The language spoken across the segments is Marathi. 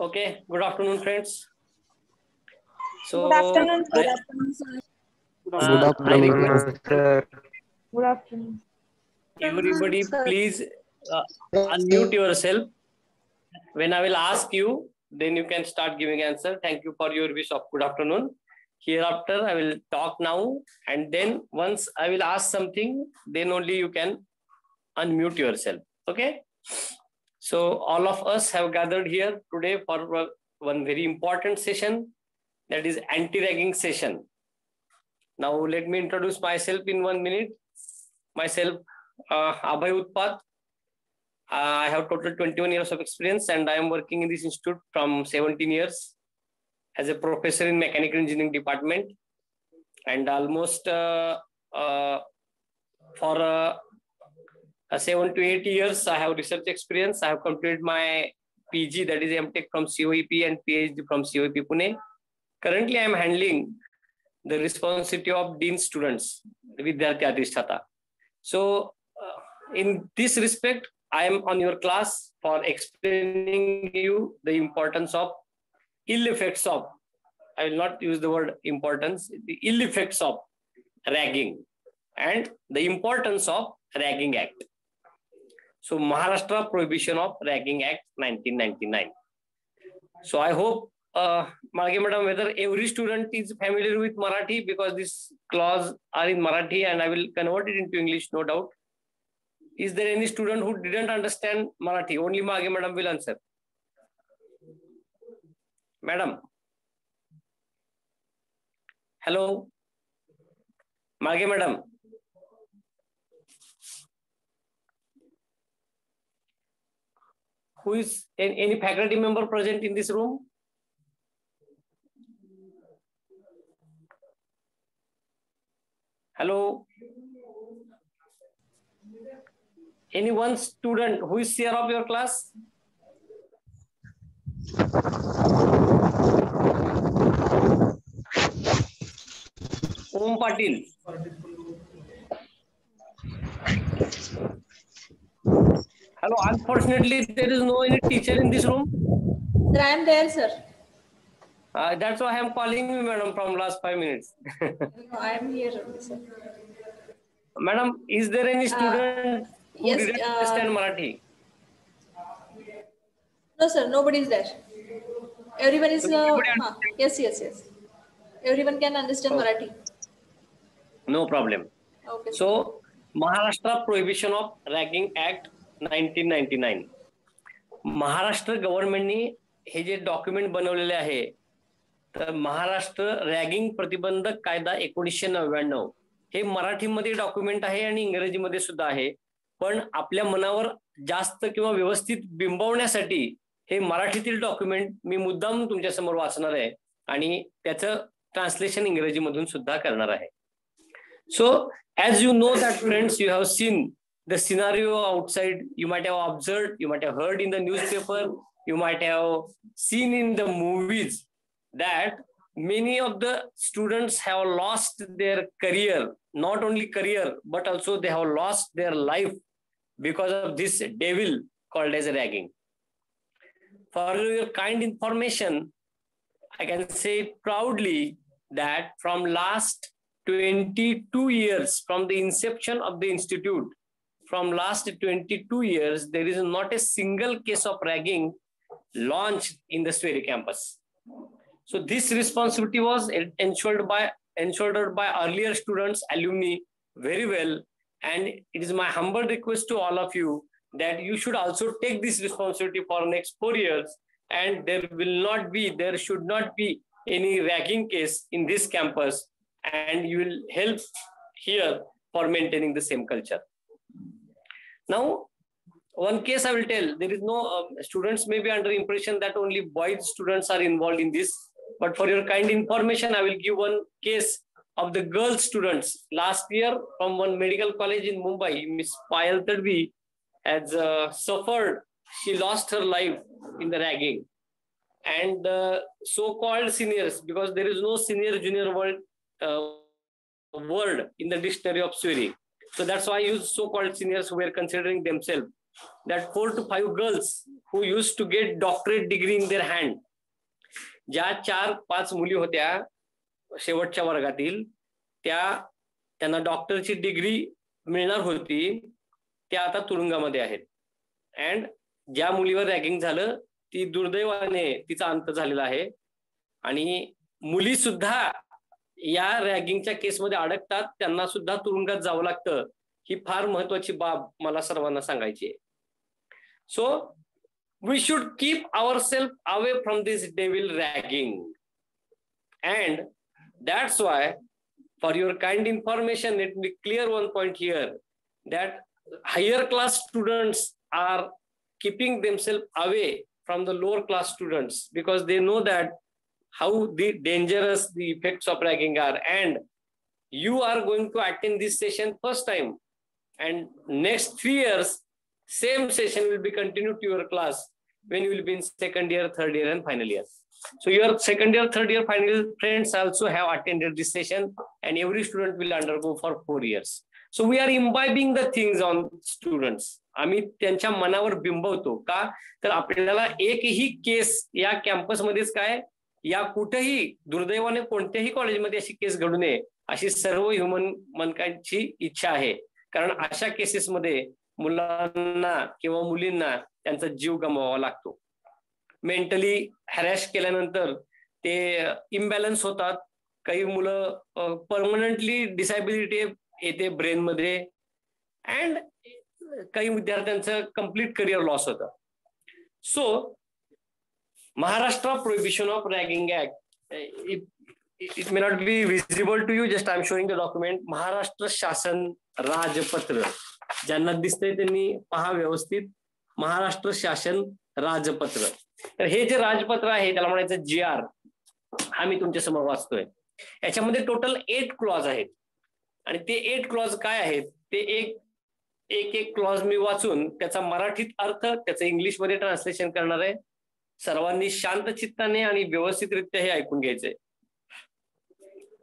Okay, good afternoon, friends. So, good afternoon, sir. Good afternoon, sir. Good afternoon. Everybody, please unmute yourself. When I will ask you, then you can start giving answer. Thank you for your wish of good afternoon. Hereafter, I will talk now, and then once I will ask something, then only you can unmute yourself. Okay? So, all of us have gathered here today for one very important session, that is anti-ragging session. Now, let me introduce myself in 1 minute. Myself, Abhay Utpat. I have total 21 years of experience, and I am working in this institute from 17 years as a professor in mechanical engineering department. And almost for 7 to 8 years, I have research experience. I have completed my PG, that is MTech from COEP, and PhD from COEP Pune. Currently, I am handling the responsibility of Dean students, Vidyarthi Adhishthata. So, in this respect, I am on your class for explaining you the importance of ill effects of, I will not use the word importance, the ill effects of ragging and the importance of Ragging Act. So, Maharashtra Prohibition of Ragging Act 1999. So, I hope, Malge Madam, whether every student is familiar with Marathi, because this clause are in Marathi and I will convert it into English, no doubt. Is there any student who didn't understand Marathi? Only Malge Madam will answer. Madam. Hello. Malge Madam. Who is any faculty member present in this room? Hello. Any one student who is chair of your class? Om Patil. Hello. Unfortunately, there is no any teacher in this room. Sir, I am there, sir. That's why I am calling you, madam, from last 5 minutes. No, I am here, sir. Madam, is there any student who yes, didn't understand Marathi? No, sir, nobody is there. Everyone is, yes. Everyone can understand Marathi. No problem. Okay. So, Maharashtra Prohibition of Ragging Act 1999. Maharashtra गव्हर्नमेंटनी हे जे डॉक्युमेंट बनवलेले आहे, तर महाराष्ट्र रॅगिंग प्रतिबंधक कायदा 1999 हे मराठीमध्ये डॉक्युमेंट आहे आणि इंग्रजीमध्ये सुद्धा आहे. पण आपल्या मनावर जास्त किंवा व्यवस्थित बिंबवण्यासाठी हे मराठीतील डॉक्युमेंट मी मुद्दाम तुमच्या समोर वाचणार आहे आणि त्याचं ट्रान्सलेशन इंग्रजीमधून सुद्धा करणार आहे. So as you know that friends, you have seen the scenario outside. You might have observed, you might have heard in the newspaper, you might have seen in the movies that many of the students have lost their career, not only career, but also they have lost their life because of this devil called as ragging. For your kind information, I can say proudly that from last 22 years, from the inception of the institute, from last 22 years, there is not a single case of ragging launched in the Sweri campus. So this responsibility was ensured by earlier students, alumni very well. And it is my humble request to all of you that you should also take this responsibility for next 4 years. And there should not be any ragging case in this campus. And you will help here for maintaining the same culture. Now, one case I will tell, there is no, students may be under impression that only boys students are involved in this, but for your kind information, I will give one case of the girl students. Last year, from one medical college in Mumbai, Ms. Payal Tadvi has suffered she lost her life in the ragging. And the so-called seniors, because there is no senior junior word in the dictionary of swearing. So that's why I use so-called seniors who were considering themselves that 4 to 5 girls who used to get doctorate degree in their hand. ज्या 4-5 मुली होत्या शेवटच्या वर्गातील त्यांना डॉक्टरची डिग्री मिळणार होती, त्या आता तुरुंगामध्ये आहेत. अँड ज्या मुलीवर रॅगिंग झालं ती दुर्दैवाने तिचा अंत झालेला आहे. आणि मुली सुद्धा या रॅगिंगच्या केसमध्ये अडकतात, त्यांना सुद्धा तुरुंगात जावं लागतं. ही फार महत्वाची बाब मला सर्वांना सांगायची आहे. So we should keep ourselves away from this devil ragging. And that's why, for your kind information, let me clear one point here, that higher class students are keeping themselves away from the lower class students because they know that how dangerous the effects of ragging are. And you are going to attend this session first time, and next 3 years same session will be continued to your class when you will be in second year, third year, and final year. So your second year, third year, final year friends also have attended this session, and every student will undergo for 4 years. So we are imbibing the things on students. आम्ही त्यांच्या मनावर बिंबवतो का, तर आपल्याला एकही केस या कॅम्पसमध्येच काय या कुठेही दुर्दैवाने कोणत्याही कॉलेजमध्ये अशी केस घडू नये अशी सर्व ह्युमन मनकांची इच्छा आहे. कारण अशा केसेसमध्ये मुलांना किंवा मुलींना त्यांचा जीव गमवावा लागतो. मेंटली हॅरॅश केल्यानंतर ते इम्बॅलन्स होतात. काही मुलं परमनंटली डिसॅबिलिटी येते ब्रेनमध्ये, अँड काही विद्यार्थ्यांचं कम्प्लीट करिअर लॉस होतं. So Maharashtra prohibition of ragging act, it may not be visible to you, just I am showing the document. Maharashtra शासन राजपत्र, ज्यांना दिसतंय त्यांनी पहा व्यवस्थित. महाराष्ट्र शासन राजपत्र. तर हे जे राजपत्र आहे त्याला म्हणायचं GR. हा मी तुमच्या समोर वाचतोय. याच्यामध्ये टोटल 8 क्लॉज आहेत. आणि ते 8 क्लॉज काय आहेत ते एक क्लॉज मी वाचून त्याचा मराठीत अर्थ, त्याचं इंग्लिशमध्ये ट्रान्सलेशन करणार आहे. सर्वांनी शांत चित्ताने आणि व्यवस्थितरित्या हे ऐकून घ्यायचंय.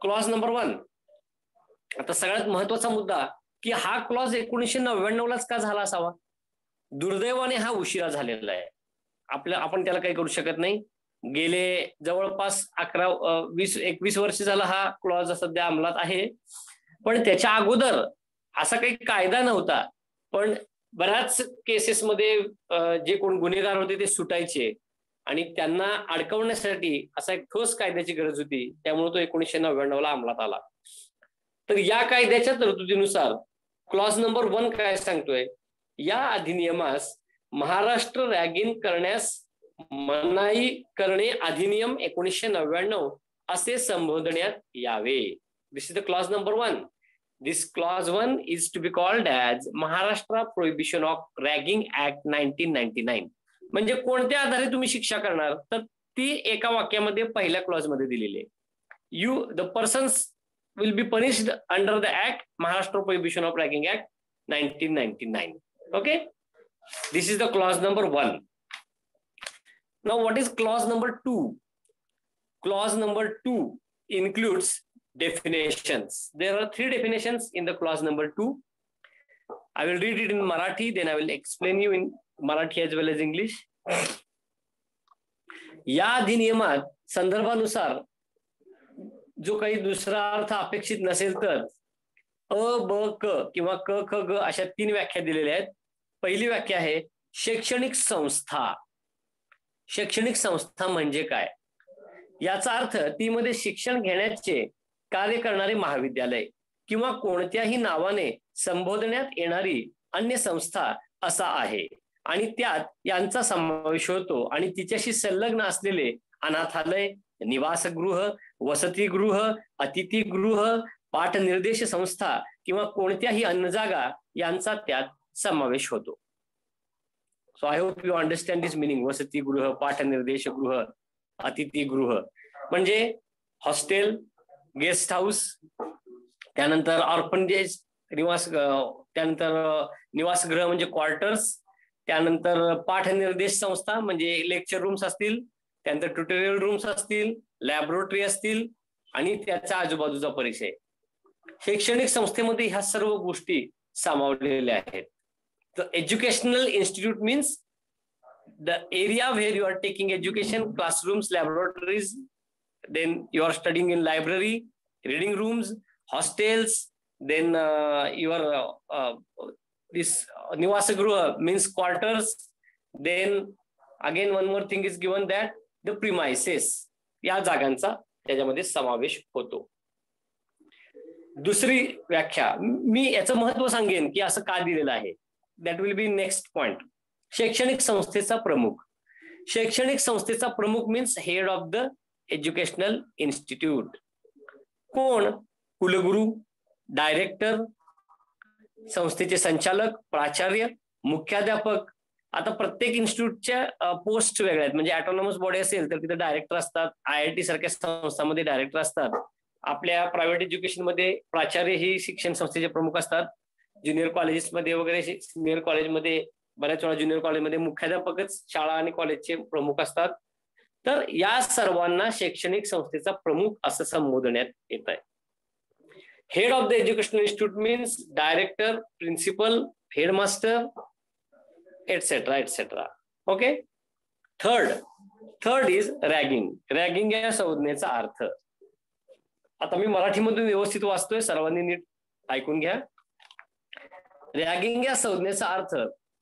Clause number 1. आता सगळ्यात महत्वाचा मुद्दा की हा क्लॉज 1999लाच का झाला असावा. दुर्दैवाने हा उशिरा झालेला आहे. आपण त्याला काही करू शकत नाही. गेले जवळपास 21 वर्ष झाला हा क्लॉज सध्या अंमलात आहे. पण त्याच्या अगोदर असा काही कायदा नव्हता. पण बऱ्याच केसेसमध्ये जे कोण गुन्हेगार होते ते सुटायचे आणि त्यांना अडकवण्यासाठी असा एक ठोस कायद्याची गरज होती. त्यामुळे तो 1999ला अंमलात आला. तर या कायद्याच्या तरतुदीनुसार क्लॉज नंबर 1 काय सांगतोय, या अधिनियमास महाराष्ट्र रॅगिंग करण्यास मनाई करणे अधिनियम 1999 असे संबोधण्यात यावे. This is the clause number 1. This clause 1 is to be called as Maharashtra Prohibition of Ragging Act 1999. म्हणजे कोणत्या आधारे तुम्ही शिक्षा करणार, तर ती एका वाक्यामध्ये पहिल्या क्लॉज मध्ये दिलेली आहे. the persons will be punished under the act Maharashtra Prohibition of Ragging Act 1999. Okay, this is the clause number 1. Now what is clause number 2? Clause number 2 includes definitions. There are 3 definitions in the clause number 2. I will read it in Marathi, then I will explain you in Marathi as well as English. या अधिनियमात संदर्भानुसार जो काही दुसरा अर्थ अपेक्षित नसेल तर अ, ब, क किंवा क, ख, ग अशा 3 व्याख्या दिलेल्या आहेत. पहिली व्याख्या आहे शैक्षणिक संस्था. शैक्षणिक संस्था म्हणजे काय, याचा अर्थ ती मध्ये शिक्षण घेण्याचे कार्य करणारे महाविद्यालय किंवा कोणत्याही नावाने संबोधण्यात येणारी अन्य संस्था असा आहे. आणि त्यात यांचा समावेश होतो. आणि तिच्याशी संलग्न असलेले अनाथालय, निवासगृह, वसतिगृह, अतिथीगृह, पाठनिर्देश संस्था किंवा कोणत्याही अन्य जागा यांचा त्यात समावेश होतो. So I hope you understand this meaning. वसतिगृह, पाठनिर्देशगृह, अतिथीगृह म्हणजे हॉस्टेल, गेस्ट हाऊस, त्यानंतर ऑर्फनेज त्यानंतर निवासगृह म्हणजे क्वार्टर्स, त्यानंतर पाठनिर्देश संस्था म्हणजे लेक्चर रूम्स असतील, त्यानंतर ट्युटोरियल रूम्स असतील, लॅबोरेटरी असतील आणि त्याचा आजूबाजूचा परिसर. शैक्षणिक संस्थेमध्ये ह्या सर्व गोष्टी सामावलेल्या आहेत. तर educational institute means the area where you are taking education, classrooms, laboratories, then you are studying in library, reading rooms, hostels, then your this nivasagruha means quarters, then again one more thing is given that the premises, या जागांचा त्याच्यामध्ये समावेश होतो. दुसरी व्याख्या मी याचं महत्व सांगेन की असं का दिलेलं आहे. That will be next point. शैक्षणिक संस्थेचा प्रमुख. शैक्षणिक संस्थेचा प्रमुख means head of the educational institute. कोण? कुलगुरू, डायरेक्टर, संस्थेचे संचालक, प्राचार्य, मुख्याध्यापक. आता प्रत्येक इन्स्टिट्यूटच्या पोस्ट वेगळ्या आहेत. म्हणजे ऑटोनॉमस बॉडी असेल तर तिथे डायरेक्टर असतात, IIT सारख्या संस्थांमध्ये डायरेक्टर असतात. आपल्या प्रायव्हेट एज्युकेशन मध्ये प्राचार्य ही शिक्षण संस्थेचे प्रमुख असतात. ज्युनियर कॉलेजेसमध्ये वगैरे, सिनियर कॉलेजमध्ये, बऱ्याच वेळा ज्युनियर कॉलेजमध्ये मुख्याध्यापकच शाळा आणि कॉलेजचे प्रमुख असतात. तर या सर्वांना शैक्षणिक संस्थेचा प्रमुख असं संबोधण्यात येत आहे. Head of the educational institute means director, principal, headmaster, etcetera etcetera. Okay. Third is ragging. Ragging या संज्ञेचा अर्थ आता मी मराठीमधून व्यवस्थित वाचतोय, सर्वांनी नीट ऐकून घ्या. रॅगिंग या संज्ञेचा अर्थ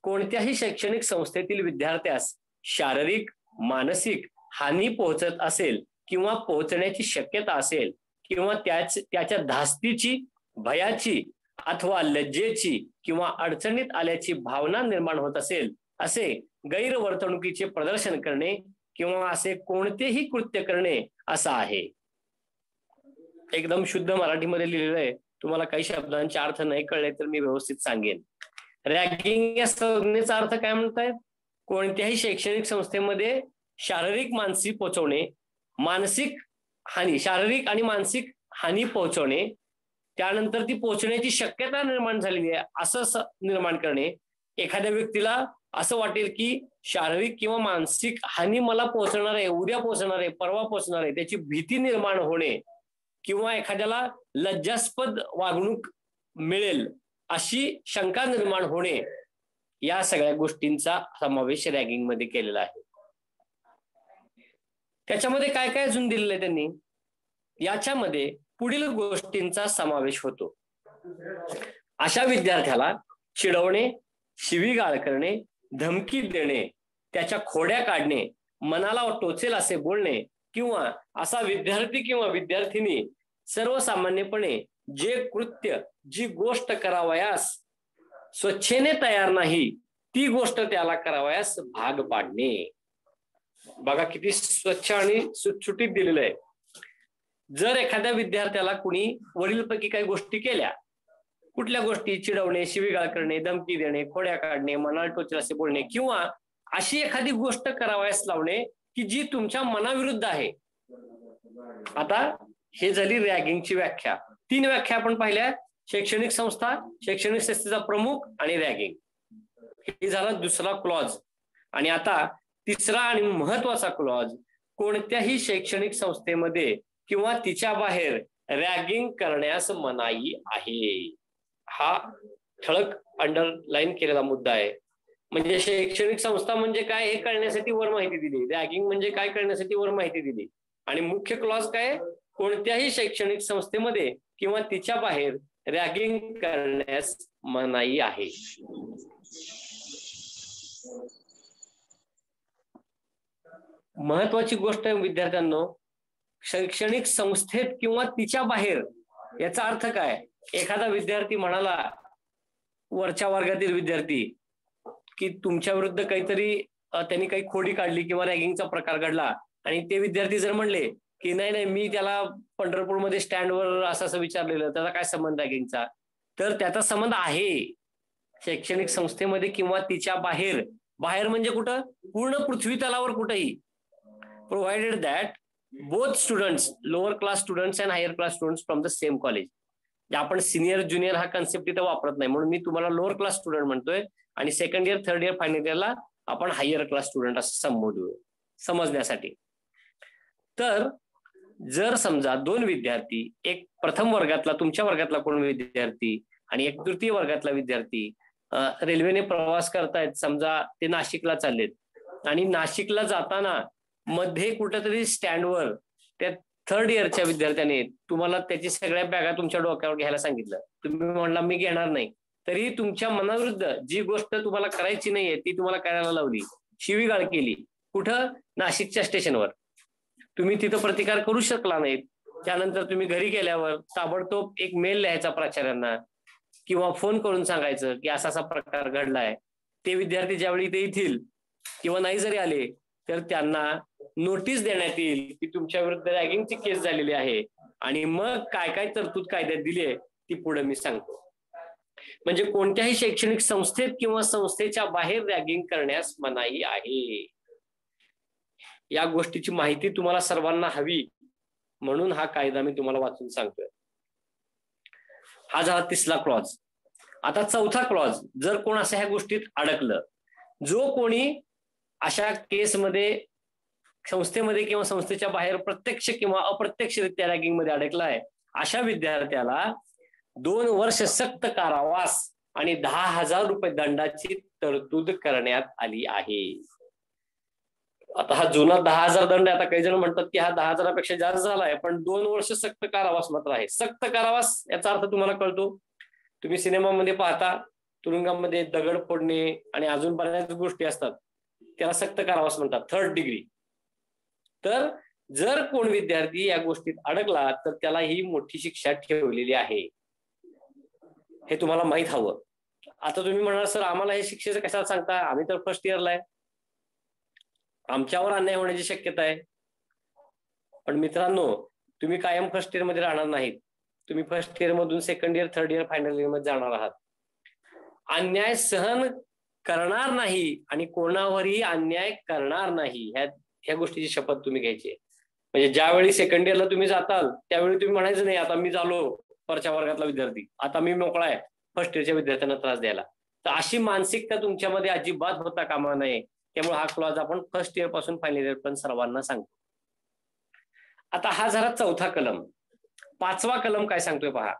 कोणत्याही शैक्षणिक संस्थेतील विद्यार्थ्यास शारीरिक, मानसिक हानी पोहोचत असेल किंवा पोहोचण्याची शक्यता असेल किंवा त्याच्या धास्तीची, भयाची अथवा लज्जेची किंवा अडचणीत आल्याची भावना निर्माण होत असेल असे गैरवर्तणुकीचे प्रदर्शन करणे किंवा असे कोणतेही कृत्य करणे असं आहे. एकदम शुद्ध मराठीमध्ये लिहिलेलं आहे. तुम्हाला काही शब्दांचे अर्थ नाही कळले तर मी व्यवस्थित सांगेन. रॅगिंग या संज्ञेचा अर्थ काय म्हणतायत? कोणत्याही शैक्षणिक संस्थेमध्ये शारीरिक मानसिक पोहोचवणे, मानसिक हानी, शारीरिक आणि मानसिक हानी पोहोचवणे, त्यानंतर ती पोहोचण्याची शक्यता निर्माण झालेली आहे असं निर्माण करणे. एखाद्या व्यक्तीला असं वाटेल की शारीरिक किंवा मानसिक हानी मला पोहोचणार आहे, उद्या पोहोचणार आहे, परवा पोहोचणार आहे, त्याची भीती निर्माण होणे किंवा एखाद्याला लज्जास्पद वागणूक मिळेल अशी शंका निर्माण होणे, या सगळ्या गोष्टींचा समावेश रॅगिंग मध्ये केलेला आहे. त्याच्यामध्ये काय काय अजून दिलेलं आहे त्यांनी? याच्यामध्ये पुढील गोष्टींचा समावेश होतो. अशा विद्यार्थ्याला चिडवणे, शिवीगाळ करणे, धमकी देणे, त्याच्या खोड्या काढणे, मनाला टोचेल असे बोलणे किंवा असा विद्यार्थी किंवा विद्यार्थिनी सर्वसामान्यपणे जे कृत्य, जी गोष्ट करावयास स्वच्छेने तयार नाही ती गोष्ट त्याला करावयास भाग पाडणे. बघा किती स्वच्छ आणि सुटसुटीत दिलेलं आहे. जर एखाद्या विद्यार्थ्याला कुणी वरीलपैकी काही गोष्टी केल्या, कुठल्या गोष्टी? चिडवणे, शिवीगाळ करणे, धमकी देणे, खोड्या काढणे, मनाला टोचेल असे बोलणे किंवा अशी एखादी गोष्ट करावयास लावणे की जी तुमच्या मनाविरुद्ध आहे. आता हे झाली रॅगिंगची व्याख्या. 3 व्याख्या आपण पाहिल्या: शैक्षणिक संस्था, शैक्षणिक संस्थेचा प्रमुख आणि रॅगिंग. हे झाला दुसरा क्लॉज. आणि आता तिसरा आणि महत्वाचा क्लॉज: कोणत्याही शैक्षणिक संस्थेमध्ये किंवा तिच्या बाहेर रॅगिंग करण्यास मनाई आहे. हा ठळक अंडरलाईन केलेला मुद्दा आहे. म्हणजे शैक्षणिक संस्था म्हणजे काय हे कळण्यासाठी वर माहिती दिली, रॅगिंग म्हणजे काय कळण्यासाठी वर माहिती दिली. आणि मुख्य क्लॉज काय? कोणत्याही शैक्षणिक संस्थेमध्ये किंवा तिच्या बाहेर रॅगिंग करण्यास मनाई आहे. महत्वाची गोष्ट आहे विद्यार्थ्यांनो, शैक्षणिक संस्थेत किंवा तिच्या बाहेर याचा अर्थ काय? एखादा विद्यार्थी म्हणाला, वरच्या वर्गातील विद्यार्थी, की तुमच्या विरुद्ध काहीतरी त्यांनी काही खोडी काढली किंवा रॅगिंगचा प्रकार घडला, आणि ते विद्यार्थी जर म्हणले की नाही मी त्याला पंढरपूरमध्ये स्टँडवर असं विचारलेलं, त्याचा काय संबंध रॅगिंगचा? तर त्याचा संबंध आहे. शैक्षणिक संस्थेमध्ये किंवा तिच्या बाहेर, बाहेर म्हणजे कुठं? पूर्ण पृथ्वी तलावर कुठेही, provided that both students, lower class students and higher class students from the same college. आपण सिनियर ज्युनियर हा कन्सेप्ट इथं वापरत नाही, म्हणून मी तुम्हाला लोअर क्लास स्टुडंट म्हणतोय. आणि second year, third year, final इयरला आपण हायर क्लास स्टुडंट असं संबोधू समजण्यासाठी. तर जर समजा दोन विद्यार्थी, एक प्रथम वर्गातला तुमच्या वर्गातला कोण विद्यार्थी आणि एक तृतीय वर्गातला विद्यार्थी रेल्वेने प्रवास करतायत, समजा ते नाशिकला चाललेत आणि नाशिकला जाताना मध्ये कुठेतरी स्टँडवर त्या थर्ड इयरच्या विद्यार्थ्याने तुम्हाला त्याची सगळ्या बॅगा तुमच्या डोक्यावर घ्यायला सांगितलं, तुम्ही म्हणला मी घेणार नाही, तरी तुमच्या मनाविरुद्ध जी गोष्ट तुम्हाला करायची नाहीये ती तुम्हाला करायला लावली, शिवीगाळ केली, कुठं? नाशिकच्या स्टेशनवर. तुम्ही तिथं प्रतिकार करू शकला नाहीत. त्यानंतर तुम्ही घरी गेल्यावर ताबडतोब एक मेल लिहायचा प्राचार्यांना किंवा फोन करून सांगायचं की असा असा प्रकार घडलाय. ते विद्यार्थी ज्यावेळी ते येतील किंवा नाही जरी आले तर त्यांना नोटीस देण्यात येईल की तुमच्या विरुद्ध रॅगिंगची केस झालेली आहे आणि मग काय काय तरतूद कायद्यात दिली आहे ती पुढे मी सांगतो. म्हणजे कोणत्याही शैक्षणिक संस्थेत किंवा संस्थेच्या बाहेर रॅगिंग करण्यास मनाई आहे. या गोष्टीची माहिती तुम्हाला सर्वांना हवी म्हणून हा कायदा मी तुम्हाला वाचून सांगतोय. हा झाला तिसरा क्लॉज. आता चौथा क्लॉज, जर कोण अशा ह्या गोष्टीत अडकलं, जो कोणी अशा केसमध्ये संस्थेमध्ये किंवा संस्थेच्या बाहेर प्रत्यक्ष किंवा अप्रत्यक्षरित्या रॅगिंग मध्ये अडकलाय, अशा विद्यार्थ्याला 2 वर्ष सक्त कारावास आणि 10,000 रुपये दंडाची तरतूद करण्यात आली आहे. आता हा जुना 10,000 दंड आहे. आता काही जण म्हणतात की हा 10,000पेक्षा जास्त झालाय, पण 2 वर्ष सक्त कारावास मात्र आहे. सक्त कारावास याचा अर्थ तुम्हाला कळतो. तुम्ही सिनेमामध्ये पाहता तुरुंगामध्ये दगड फोडणे आणि अजून बऱ्याच गोष्टी असतात, त्याला सक्त कारावास म्हणतात, 3rd डिग्री. तर जर कोण विद्यार्थी या गोष्टीत अडकला तर त्याला ही मोठी शिक्षा ठेवलेली आहे. हे तुम्हाला माहित हवं. आता तुम्ही म्हणाल सर आम्हाला हे शिक्षेचं कशाला सांगता, आम्ही तर फर्स्ट इयरला आहे, आमच्यावर अन्याय होण्याची शक्यता आहे. पण मित्रांनो, तुम्ही कायम फर्स्ट इयर मध्ये राहणार नाहीत. तुम्ही फर्स्ट इयर मधून second year, third year, final year मध्ये जाणार आहात. अन्याय सहन करणार नाही आणि कोणावरही अन्याय करणार नाही, ह्या गोष्टीची शपथ तुम्ही घ्यायची. म्हणजे ज्यावेळी सेकंड इयरला तुम्ही जाताल त्यावेळी तुम्ही म्हणायचं नाही आता मी झालो वरच्या वर्गातला विद्यार्थी, आता मी मोकळा आहे फर्स्ट इयरच्या विद्यार्थ्यांना त्रास द्यायला. तर अशी मानसिकता तुमच्यामध्ये अजिबात होता कामा नये. त्यामुळे हा क्लॉज आपण फर्स्ट इयर पासून फायनल इयर पण सर्वांना सांगतो. आता हा झाला चौथा कलम. 5वा कलम काय सांगतोय पहा.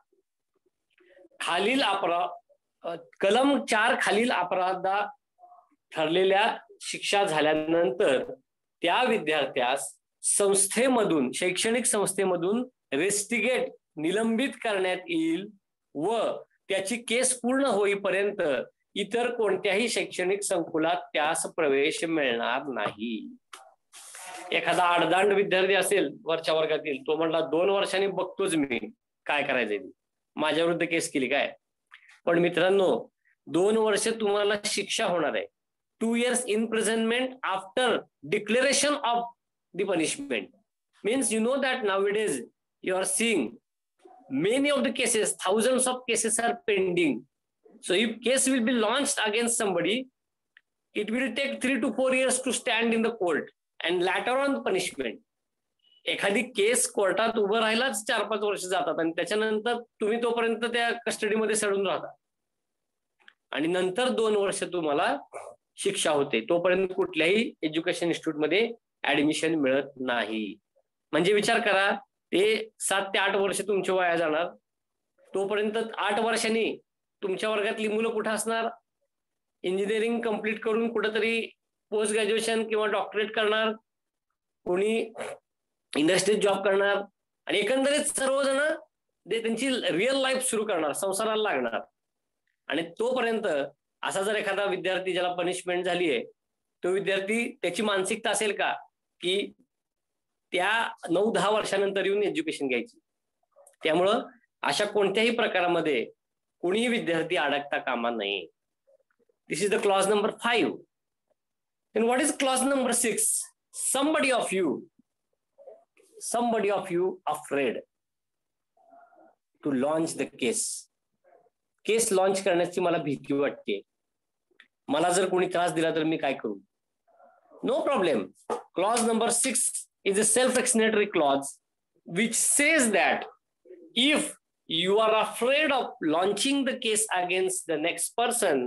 खालील कलम 4 खालील अपराधा ठरलेल्या शिक्षा झाल्यानंतर त्या विद्यार्थ्यास संस्थेमधून, शैक्षणिक संस्थेमधून रेस्टिगेट, निलंबित करण्यात येईल व त्याची केस पूर्ण होईपर्यंत इतर कोणत्याही शैक्षणिक संकुलात त्यास प्रवेश मिळणार नाही. एखादा आडदांड विद्यार्थी असेल वरच्या वर्गातील, तो म्हणला 2 वर्षांनी बघतोच मी काय करायचंय, माझ्या विरुद्ध केस केली काय. पण मित्रांनो, 2 वर्ष तुम्हाला शिक्षा होणार आहे. 2 years imprisonment after declaration of the punishment means you know that nowadays you are seeing many of the cases, thousands of cases are pending. So if case will be launched against somebody, it will take 3 to 4 years to stand in the court and later on punishment. एखादी केस कोर्टात उभं राहायलाच 4-5 वर्ष जातात आणि त्याच्यानंतर तुम्ही तोपर्यंत त्या कस्टडीमध्ये सडून राहता आणि नंतर 2 वर्ष तुम्हाला शिक्षा होते. तोपर्यंत कुठल्याही एज्युकेशन इन्स्टिट्यूट मध्ये ऍडमिशन मिळत नाही. म्हणजे विचार करा, ते 7 ते 8 वर्ष तुमचे वाया जाणार. तोपर्यंत 8 वर्षांनी तुमच्या वर्गातली मुलं कुठं असणार, इंजिनिअरिंग कम्प्लीट करून कुठंतरी पोस्ट ग्रॅज्युएशन किंवा डॉक्टरेट करणार, कोणी इंडस्ट्रीत जॉब करणार आणि एकंदरीत सर्वजण त्यांची रिअल लाईफ सुरू करणार, संसाराला लागणार. आणि तोपर्यंत असा जर एखादा विद्यार्थी ज्याला पनिशमेंट झाली आहे, तो विद्यार्थी, त्याची मानसिकता असेल का की त्या 9-10 वर्षानंतर येऊन एज्युकेशन घ्यायची. त्यामुळं अशा कोणत्याही प्रकारामध्ये कोणीही विद्यार्थी अडकता कामा नये. This is the clause number 5. And what is clause number 6? Somebody of you afraid to launch the case. Case launch करण्याची मला भीती वाटते, मला जर कोणी त्रास दिला तर मी काय करू. No problem. Clause number 6 is a self-explanatory clause which says that if you are afraid of launching the case against the next person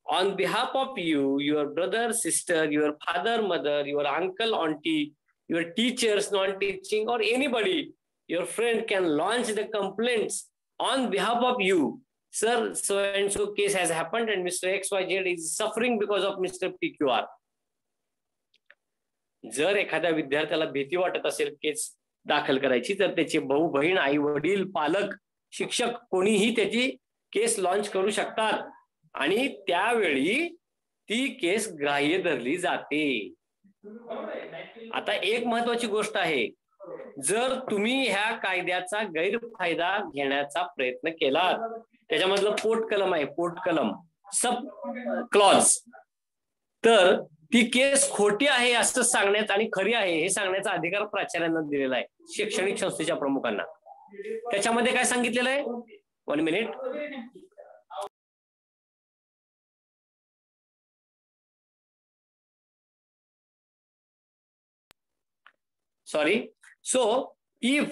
on behalf of you, your brother, sister, your father, mother, your uncle, auntie, your teachers, non-teaching, or anybody, your friend can launch the complaints on behalf of you. Sir, so and so case has happened and Mr. XYZ is suffering because of Mr. PQR. जर एखाद्या विद्यार्थ्याला भीती वाटत असेल केस दाखल करायची, तर त्याचे भाऊ बहीण, आई वडील, पालक, शिक्षक कोणीही त्याची केस लॉन्च करू शकतात आणि त्यावेळी ती केस ग्राह्य धरली जाते. आता एक महत्वाची गोष्ट आहे, जर तुम्ही ह्या कायद्याचा गैरफायदा घेण्याचा प्रयत्न केला, त्याच्यामधलं पोट कलम आहे, पोट कलम सब क्लॉज, तर ती केस खोटी आहे असं सांगण्यात आणि खरी आहे हे सांगण्याचा अधिकार प्राचार्यांना दिलेला आहे, शैक्षणिक संस्थेच्या प्रमुखांना. त्याच्यामध्ये काय सांगितलेलं आहे, 1 minute. Sorry. So, if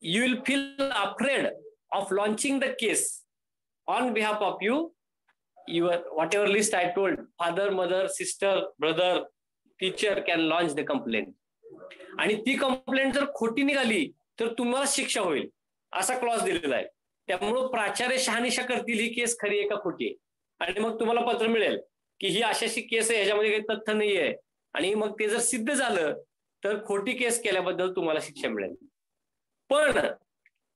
you will feel afraid of launching the case on behalf of you, your whatever list I told, father, mother, sister, brother, teacher can launch the complaint. आणि ती कंप्लेंट जर खोटी निघाली तर तुम्हाला शिक्षा होईल असा क्लॉज दिलेला आहे. त्यामुळे प्राचार्य शहानिशा करतील ही केस खरी आहे का खोटी आहे, आणि मग तुम्हाला पत्र मिळेल की ही अशी केस आहे, ह्याच्यामध्ये काही तथ्य नाही आहे, आणि मग ते जर सिद्ध झालं तर खोटी केस केल्याबद्दल तुम्हाला शिक्षा मिळेल. पण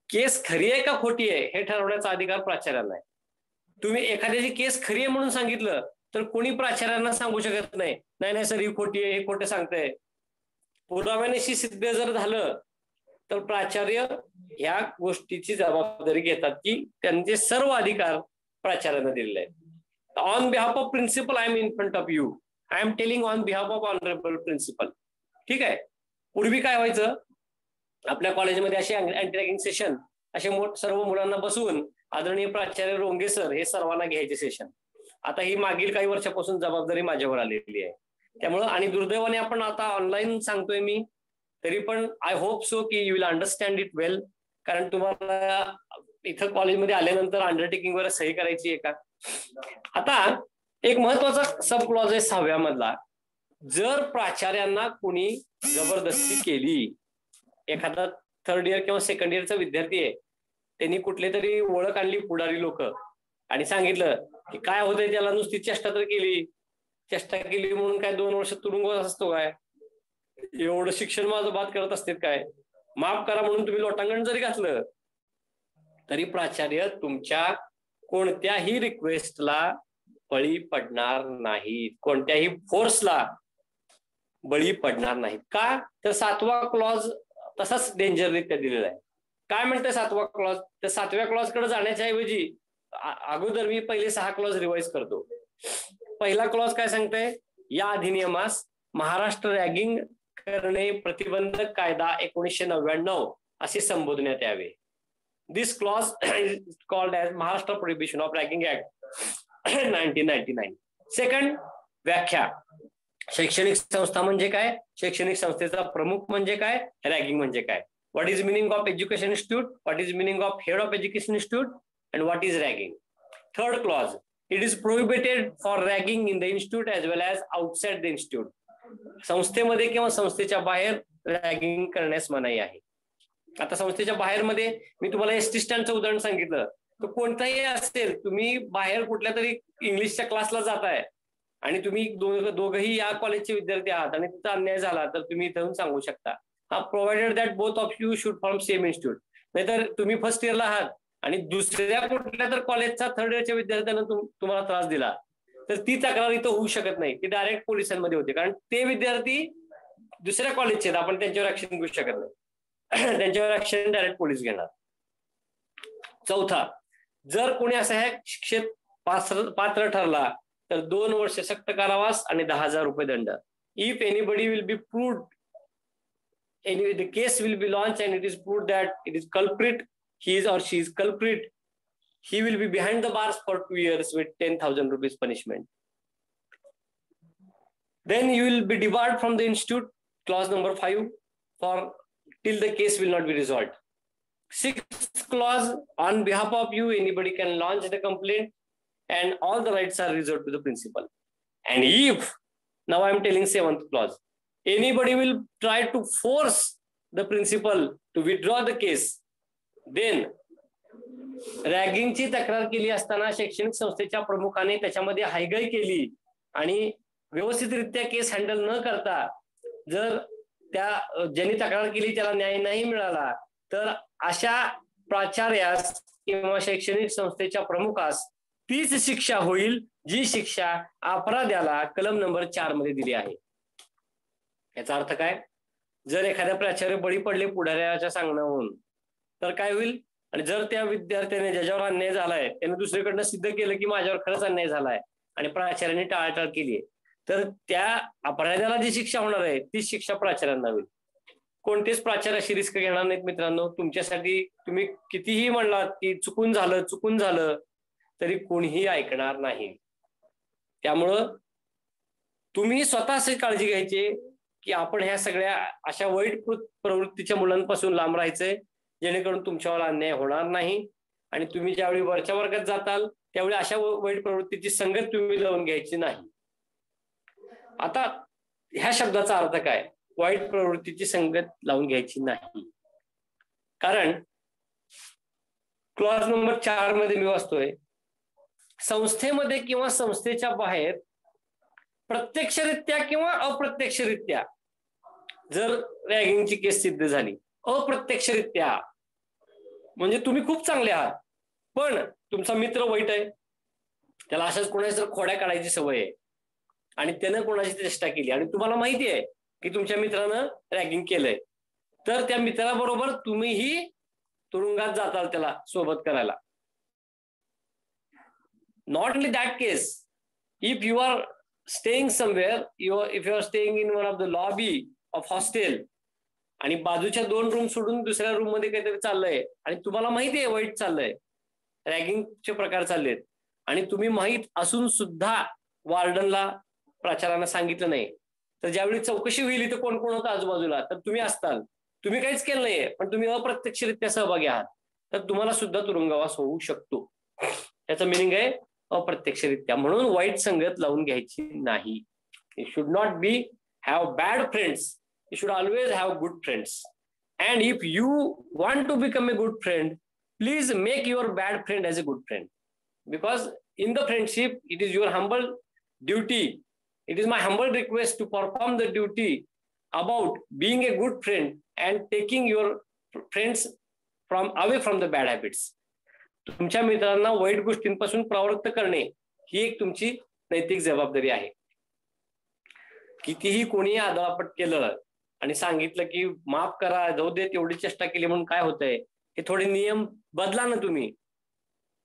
केस खरी आहे का खोटी आहे हे ठरवण्याचा अधिकार प्राचार्यांना आहे. तुम्ही एखाद्याची केस खरी आहे म्हणून सांगितलं तर कोणी प्राचार्यांना सांगू शकत नाही, नाही नाही सर ही खोटी आहे, हे खोटे सांगताय. पुराव्यानिशी सिद्ध जर झालं तर प्राचार्य ह्या गोष्टीची जबाबदारी घेतात की त्यांचे सर्व अधिकार प्राचार्यांना दिलेले आहेत. On behalf of principal I am in front of you, I am telling on behalf of honourable principal. ठीक आहे. पूर्वी काय व्हायचं, आपल्या कॉलेजमध्ये असे अँटी रॅगिंग सेशन असे सर्व मुलांना बसवून आदरणीय प्राचार्य रोंगे सर हे सर्वांना घ्यायचे सेशन. आता ही मागील काही वर्षापासून जबाबदारी माझ्यावर आलेली आहे. त्यामुळं आणि दुर्दैवाने आपण आता ऑनलाईन सांगतोय मी, तरी पण आय होप सो की यू विल अंडरस्टँड इट वेल, कारण तुम्हाला इथं कॉलेजमध्ये आल्यानंतर अंडरटेकिंग वर सही करायची आहे का. आता एक महत्वाचा सब क्लॉज आहे 6व्या मधला, जर प्राचार्यांना कोणी जबरदस्ती केली, एखादा 3rd इयर किंवा 2nd इयरचा विद्यार्थी आहे, त्यांनी कुठले तरी ओळख आणली पुढारी लोक आणि सांगितलं की काय होतंय त्याला, नुसती चेष्टा तर केली, चेष्टा केली म्हणून काय 2 वर्ष तुरुंगवास असतो काय, एवढं शिक्षण माझं बाद करत असते काय, माफ करा म्हणून तुम्ही लोटांगण जरी घातलं तरी प्राचार्य तुमच्या कोणत्याही रिक्वेस्टला बळी पडणार नाहीत, कोणत्याही फोर्सला बळी पडणार नाहीत. का तर 7वा क्लॉज तसाच डेंजररित्या दिलेला आहे. काय म्हणतंय 7वा क्लॉज, तर 7व्या क्लॉज कडे जाण्याच्या ऐवजी अगोदर मी पहिले 6 क्लॉज रिवाइज करतो. पहिला क्लॉज काय सांगतोय, या अधिनियमास महाराष्ट्र रॅगिंग करणे प्रतिबंधक कायदा 1999 असे संबोधण्यात यावे. This clause is called as Maharashtra prohibition of ragging act 1999. Second, व्याख्या. शैक्षणिक संस्था म्हणजे काय, शैक्षणिक संस्थेचा प्रमुख म्हणजे काय, रॅगिंग म्हणजे काय, what is meaning of education institute, what is meaning of head of education institute, and what is ragging. Third clause, it is prohibited for ragging in the institute as well as outside the institute. संस्थेमध्ये किंवा संस्थेच्या बाहेर रॅगिंग करण्यास मनाई आहे. आता संस्थेच्या बाहेर मध्ये मी तुम्हाला एसटी स्टँडचं उदाहरण सांगितलं, तर कोणताही असेल, तुम्ही बाहेर कुठल्या तरी इंग्लिशच्या क्लासला जाताय आणि तुम्ही दोघंही या कॉलेजचे विद्यार्थी आहात आणि तिथं अन्याय झाला तर तुम्ही इथं सांगू शकता, हा provided that both of you should form same institute. नाहीतर तुम्ही फर्स्ट इयरला आहात आणि दुसऱ्या कुठल्या तर कॉलेजचा 3rd इयरच्या विद्यार्थ्यांना तुम्हाला त्रास दिला तर ती तक्रार इथं होऊ शकत नाही, ती डायरेक्ट पोलिसांमध्ये होते, कारण ते विद्यार्थी दुसऱ्या कॉलेजचे आहेत, आपण त्यांच्यावर ऍक्शन घेऊ शकत नाही, त्यांच्यावर ऍक्शन डायरेक्ट पोलीस घेणार. चौथा, जर कोणी असा ह्या शिक्षेत पात्र ठरला तर 2 वर्ष सक्त कारावास आणि 10,000 रुपये दंड. If anybody will be proved, the case will be launched and it is proved that it is culprit, he is or she is culprit, he will be behind the bars for 2 years with 10,000 rupees punishment. Then you will be debarred from the institute, clause number 5, for till the case will not be resolved. 6th clause, on behalf of you anybody can launch the complaint and all the rights are reserved to the principal. And if, now I am telling 7th clause, anybody will try to force the principal to withdraw the case, then रॅगिंगची तक्रार केली असताना शैक्षणिक संस्थेच्या प्रमुखाने त्याच्यामध्ये हायगाई केली आणि व्यवस्थितरित्या केस हँडल न करता जर त्या ज्यांनी तक्रार केली त्याला न्याय नाही मिळाला, तर अशा प्राचार्यास किंवा शैक्षणिक संस्थेच्या प्रमुखास तीच शिक्षा होईल जी शिक्षा अपराध्याला कलम नंबर 4 मध्ये दिली आहे. याचा अर्थ काय? जर एखाद्या प्राचार्य बळी पडले पुढाऱ्याच्या सांगण्यावरून तर काय होईल? आणि जर त्या विद्यार्थ्याने ज्याच्यावर अन्याय झालाय त्याने दुसरीकडनं सिद्ध केलं की माझ्यावर खरंच अन्याय झालाय आणि प्राचार्याने टाळाटाळ केली, तर त्या अपराध्याला जी शिक्षा होणार आहे तीच शिक्षा प्राचार्यांना होईल. कोणतेच प्राचार्य अशी रिस्क घेणार नाहीत मित्रांनो. तुमच्यासाठी तुम्ही कितीही म्हणलात की चुकून झालं तरी कोणीही ऐकणार नाही. त्यामुळं तुम्ही स्वतः अशी काळजी घ्यायची की आपण ह्या सगळ्या अशा वाईट प्रवृत्तीच्या मुलांपासून लांब राहायचंय, जेणेकरून तुमच्यावर अन्याय होणार नाही. आणि तुम्ही ज्यावेळी वरच्या वर्गात जाताल त्यावेळी अशा वाईट प्रवृत्तीची संगत तुम्ही लावून घ्यायची नाही. आता ह्या शब्दाचा अर्थ काय? वाईट प्रवृत्तीची संगत लावून घ्यायची नाही. कारण क्लॉज नंबर 4 मध्ये मी वाचतोय, संस्थेमध्ये किंवा संस्थेच्या बाहेर प्रत्यक्षरित्या किंवा अप्रत्यक्षरित्या जर रॅगिंगची केस सिद्ध झाली, अप्रत्यक्षरित्या म्हणजे तुम्ही खूप चांगले आहात पण तुमचा मित्र वाईट आहे, त्याला अशाच कोणाची खोड्या काढायची सवय आहे आणि त्यानं कोणाची चेष्टा केली आणि तुम्हाला माहिती आहे की तुमच्या मित्रानं रॅगिंग केलंय, तर त्या मित्राबरोबर तुम्हीही तुरुंगात जाताल त्याला सोबत करायला. Not only that case, if you are staying somewhere, if you are staying in one of the lobby of hostel आणि बाजूच्या 2 रूम सोडून दुसऱ्या रूम मध्ये काहीतरी चाललंय आणि तुम्हाला माहिती आहे वाईट चाललंय, रॅगिंगचे प्रकार चाललेत आणि तुम्ही माहित असून सुद्धा वॉर्डनला प्राचार्यांना सांगितलं नाही, तर ज्यावेळी चौकशी होईल इथं कोण कोण होतं आजूबाजूला तर तुम्ही असताल, तुम्ही काहीच केलं नाहीये पण तुम्ही अप्रत्यक्षरित्या सहभागी आहात, तर तुम्हाला सुद्धा तुरुंगवास होऊ शकतो. त्याचं मिनिंग आहे अप्रत्यक्षरित्या. म्हणून वाईट संगत लावून घ्यायची नाही. You should not be have bad friends, you should always have good friends. And if you want to become a good friend, please make your bad friend as a good friend. Because in the friendship it is your humble duty, it is my humble request to perform the duty about being a good friend and taking your friends away from the bad habits. तुमच्या मित्रांना वाईट गोष्टींपासून प्रवृत्त करणे ही एक तुमची नैतिक जबाबदारी आहे. कितीही कोणी आदळापट केलं आणि सांगितलं की माफ करा, जाऊ दे, तेवढी चेष्टा केली म्हणून काय होतंय, हे थोडे नियम बदला ना तुम्ही,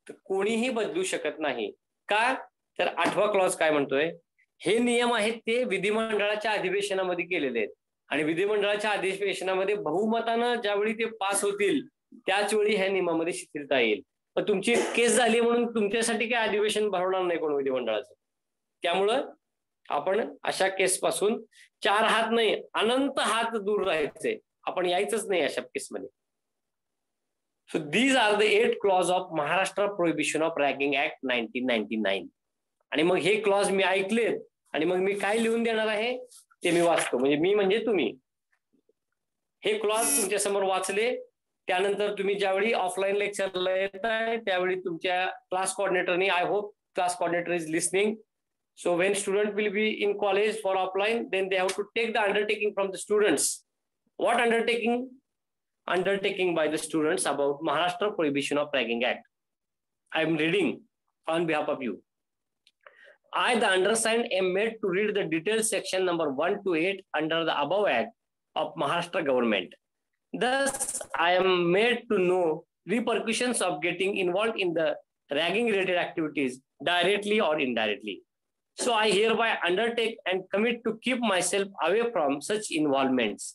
तर कोणीही बदलू शकत नाही. का? तर 8वा क्लॉज काय म्हणतोय, हे नियम आहेत ते विधिमंडळाच्या अधिवेशनामध्ये केलेले आहेत आणि विधिमंडळाच्या अधिवेशनामध्ये बहुमतानं ज्यावेळी ते पास होतील त्याच वेळी ह्या नियमामध्ये शिथिलता येईल. पण तुमची केस झाली म्हणून तुमच्यासाठी काय अधिवेशन भरवणार नाही कोण विधिमंडळाचं. त्यामुळं आपण अशा केस पासून 4 हात नाही अनंत हात दूर राहायचे, आपण यायचंच नाही अशा केसमध्ये. So these are the 8 clause of Maharashtra prohibition of ragging act 1999. आणि मग हे क्लॉज मी ऐकलेत आणि मग मी काय लिहून देणार आहे ते मी वाचतो, म्हणजे तुम्ही हे क्लॉज तुमच्या समोर वाचले. त्यानंतर तुम्ही ज्यावेळी ऑफलाईन लेक्चरला येताय त्यावेळी तुमच्या क्लास कोऑर्डिनेटरनी, I hope class coordinator is listening, so when student will be in college for offline then they have to take the undertaking from the students. What undertaking? Undertaking by the students about Maharashtra Prohibition of Ragging Act. I am reading on behalf of you. I, the undersigned, am made to read the detailed section number 1 to 8 under the above act of Maharashtra government. Thus, I am made to know repercussions of getting involved in the ragging-related activities directly or indirectly. So, I hereby undertake and commit to keep myself away from such involvements.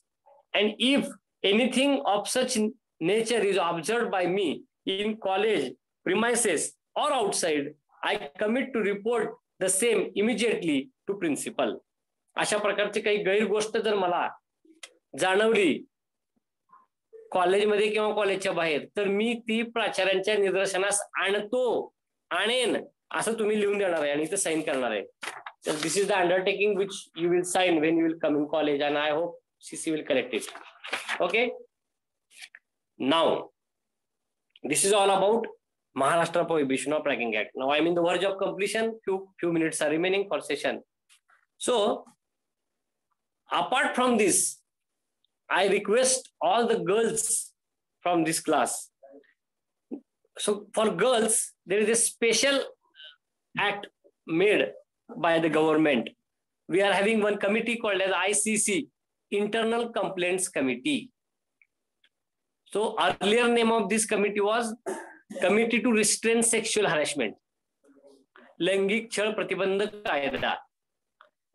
And if anything of such nature is observed by me in college premises or outside, I commit to report the same immediately to principal. अशा प्रकारची काही गैर गोष्ट जर मला जाणवली कॉलेजमध्ये किंवा कॉलेजच्या बाहेर, तर मी ती प्राचार्यांच्या निदर्शनास आणेन असं तुम्ही लिहून देणार आहे आणि इथे साईन करणार आहे. तर this is the undertaking which you will sign when you will come in college and I hope CC will collect it. Okay. Now, this is all about Maharashtra Prohibition of Ragging Act. Now I am in the verge of completion. Few minutes are remaining for session. So, apart from this, I request all the girls from this class. So for girls, there is a special act made by the government. We are having one committee called as ICC, Internal Complaints Committee. So earlier name of this committee was Committee to Restrain Sexual Harassment. लैंगिक छळ प्रतिबंधक कायदा.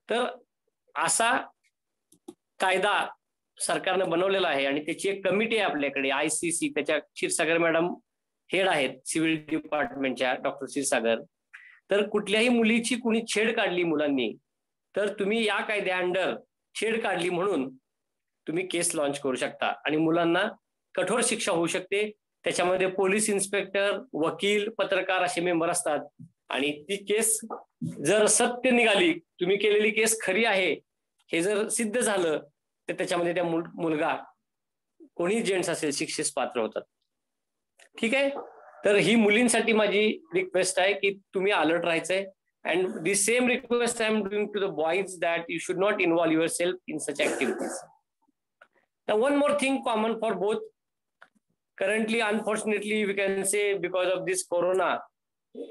तर असा कायदा सरकारने बनवलेला आहे आणि त्याची एक कमिटी आहे आपल्याकडे ICC. त्याच्या क्षीरसागर मॅडम हेड आहेत सिव्हिल डिपार्टमेंटच्या, डॉक्टर क्षीरसागर. तर कुठल्याही मुलीची कुणी छेड काढली मुलांनी तर तुम्ही या कायद्या अंडर छेड काढली म्हणून तुम्ही केस लॉन्च करू शकता आणि मुलांना कठोर शिक्षा होऊ शकते. त्याच्यामध्ये पोलीस इन्स्पेक्टर, वकील, पत्रकार असे मेंबर असतात आणि ती केस जर सत्य निघाली, तुम्ही केलेली केस खरी आहे हे जर सिद्ध झालं तर त्याच्यामध्ये त्या मुलगा कोणी जेंट्स असेल शिक्षेस पात्र होतात. ठीक आहे. तर ही मुलींसाठी माझी रिक्वेस्ट आहे की तुम्ही अलर्ट राहायचंय. And the same request I am doing to the boys that you should not involve yourself in such activities. Now, one more thing common for both. Currently, unfortunately, we can say because of this corona,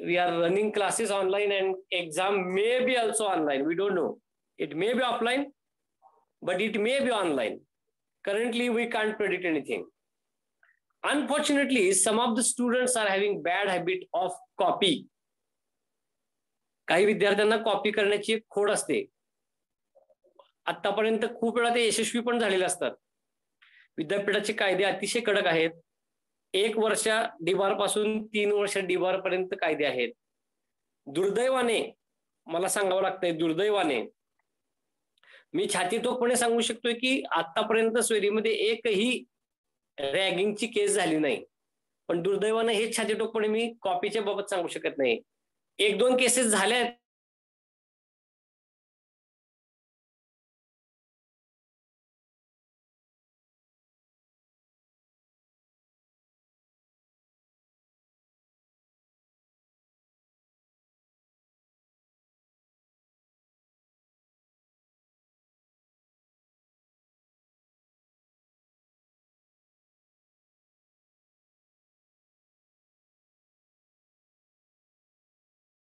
we are running classes online and exam may be also online. We don't know. It may be offline, but it may be online. Currently, we can't predict anything. Unfortunately, some of the students are having bad habit of copy. काही विद्यार्थ्यांना कॉपी करण्याची एक खोड असते. आतापर्यंत खूप वेळा ते यशस्वी पण झालेले असतात. विद्यापीठाचे कायदे अतिशय कडक आहेत. 1 वर्ष डिबार पासून 3 वर्ष डिबार पर्यंत कायदे आहेत. दुर्दैवाने मला सांगावं लागतंय, दुर्दैवाने मी छातीतोकपणे सांगू शकतोय की आतापर्यंत स्वेरीमध्ये एकही रॅगिंगची केस झाली नाही. पण दुर्दैवाने हे छातीतोकपणे मी कॉपीच्या बाबत सांगू शकत नाही. 1-2 केसेस झाल्या